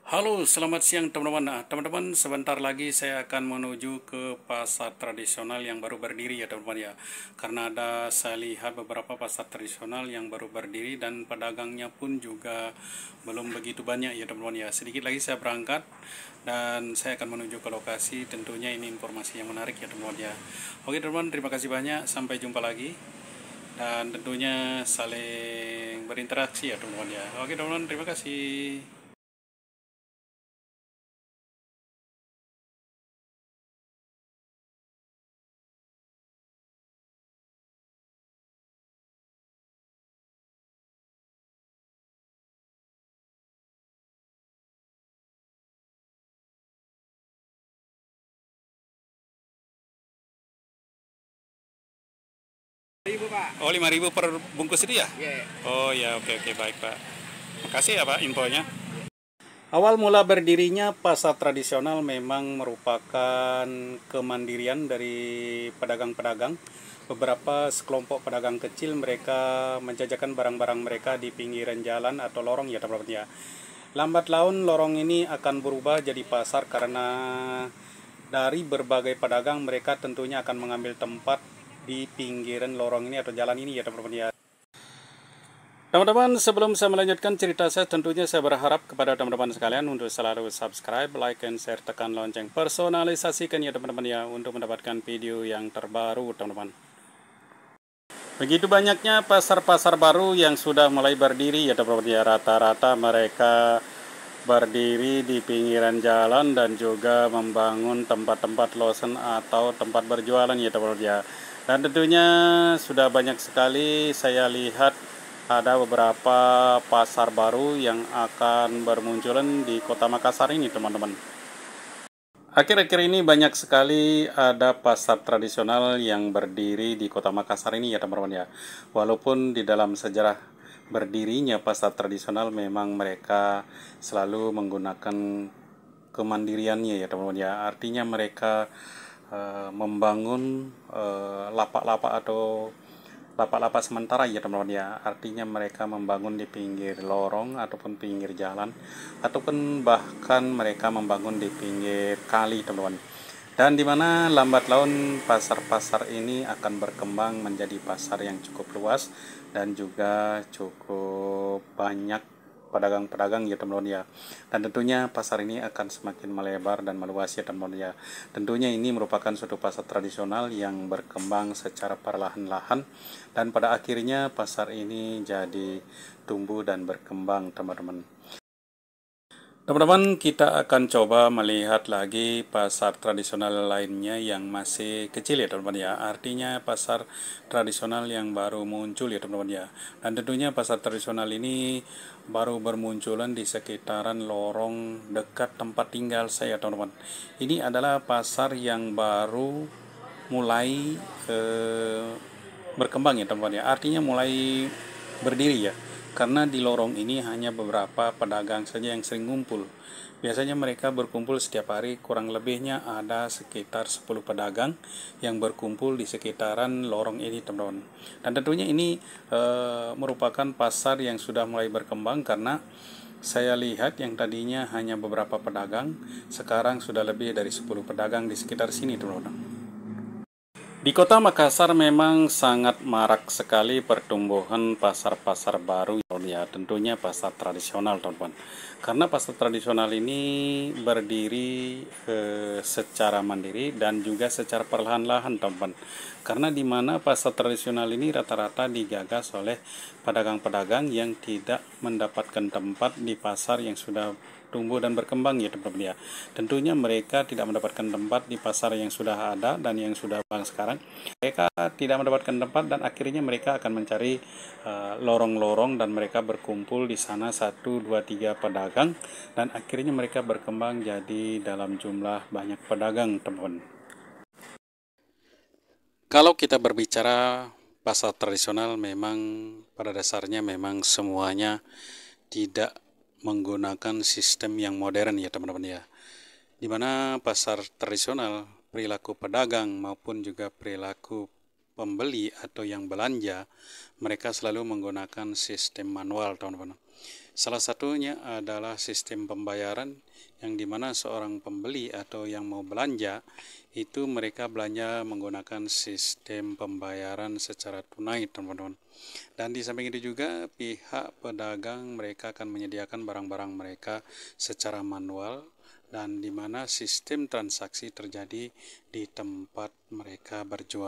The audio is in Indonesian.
Halo, selamat siang teman-teman. Nah, teman-teman, sebentar lagi saya akan menuju ke pasar tradisional yang baru berdiri ya teman-teman ya. Karena saya lihat beberapa pasar tradisional yang baru berdiri dan pedagangnya pun juga belum begitu banyak ya teman-teman ya. Sedikit lagi saya berangkat dan saya akan menuju ke lokasi. Tentunya ini informasi yang menarik ya teman-teman ya. Oke teman-teman, terima kasih banyak. Sampai jumpa lagi. Dan tentunya saling berinteraksi ya teman-teman ya. Oke teman-teman, terima kasih. Ribu Pak. Oh, 5.000 per bungkus itu ya? Iya. Oh ya, oke oke, baik Pak. Makasih ya Pak infonya. Awal mula berdirinya pasar tradisional memang merupakan kemandirian dari pedagang-pedagang. Beberapa sekelompok pedagang kecil mereka menjajakan barang-barang mereka di pinggiran jalan atau lorong ya teman-teman ya. Lambat laun lorong ini akan berubah jadi pasar karena dari berbagai pedagang mereka tentunya akan mengambil tempat di pinggiran lorong ini atau jalan ini ya teman-teman ya. Teman-teman, sebelum saya melanjutkan cerita saya, tentunya saya berharap kepada teman-teman sekalian untuk selalu subscribe, like, and share, tekan lonceng. Personalisasikan ya teman-teman ya, untuk mendapatkan video yang terbaru teman-teman. Begitu banyaknya pasar-pasar baru yang sudah mulai berdiri ya teman-teman ya, rata-rata mereka berdiri di pinggiran jalan dan juga membangun tempat-tempat losen atau tempat berjualan ya teman-teman ya. Dan tentunya sudah banyak sekali saya lihat ada beberapa pasar baru yang akan bermunculan di Kota Makassar ini teman-teman. Akhir-akhir ini banyak sekali ada pasar tradisional yang berdiri di Kota Makassar ini ya teman-teman ya. Walaupun di dalam sejarah berdirinya pasar tradisional memang mereka selalu menggunakan kemandiriannya ya teman-teman ya. Artinya mereka membangun lapak-lapak atau lapak-lapak sementara ya teman-teman ya. Artinya mereka membangun di pinggir lorong ataupun pinggir jalan ataupun bahkan mereka membangun di pinggir kali teman-teman. Dan di mana lambat laun pasar-pasar ini akan berkembang menjadi pasar yang cukup luas dan juga cukup banyak pedagang-pedagang ya teman-teman ya. Dan tentunya pasar ini akan semakin melebar dan meluas ya teman-teman ya. Tentunya ini merupakan suatu pasar tradisional yang berkembang secara perlahan-lahan dan pada akhirnya pasar ini jadi tumbuh dan berkembang teman-teman. Teman-teman, kita akan coba melihat lagi pasar tradisional lainnya yang masih kecil ya teman-teman ya. Artinya pasar tradisional yang baru muncul ya teman-teman ya. Dan tentunya pasar tradisional ini baru bermunculan di sekitaran lorong dekat tempat tinggal saya teman-teman. Ini adalah pasar yang baru mulai berkembang ya teman-teman ya. Artinya mulai berdiri ya. Karena di lorong ini hanya beberapa pedagang saja yang sering ngumpul. Biasanya mereka berkumpul setiap hari, kurang lebihnya ada sekitar 10 pedagang yang berkumpul di sekitaran lorong ini teman-teman. Dan tentunya ini merupakan pasar yang sudah mulai berkembang karena saya lihat yang tadinya hanya beberapa pedagang, sekarang sudah lebih dari 10 pedagang di sekitar sini teman-teman. Di Kota Makassar memang sangat marak sekali pertumbuhan pasar-pasar baru ya, tentunya pasar tradisional teman-teman. Karena pasar tradisional ini berdiri secara mandiri dan juga secara perlahan-lahan teman-teman. Karena di mana pasar tradisional ini rata-rata digagas oleh pedagang-pedagang yang tidak mendapatkan tempat di pasar yang sudah tumbuh dan berkembang ya teman-teman ya. Tentunya mereka tidak mendapatkan tempat di pasar yang sudah ada dan yang sudah bang sekarang. Mereka tidak mendapatkan tempat dan akhirnya mereka akan mencari lorong-lorong dan mereka berkumpul di sana 1, 2, 3 pedagang dan akhirnya mereka berkembang jadi dalam jumlah banyak pedagang teman-teman. Kalau kita berbicara pasar tradisional memang pada dasarnya memang semuanya tidak menggunakan sistem yang modern ya teman-teman ya. Di mana pasar tradisional perilaku pedagang maupun juga perilaku pembeli atau yang belanja, mereka selalu menggunakan sistem manual, teman-teman. Salah satunya adalah sistem pembayaran, yang dimana seorang pembeli atau yang mau belanja itu mereka belanja menggunakan sistem pembayaran secara tunai, teman-teman. Dan di samping itu juga pihak pedagang mereka akan menyediakan barang-barang mereka secara manual, dan di mana sistem transaksi terjadi di tempat mereka berjualan.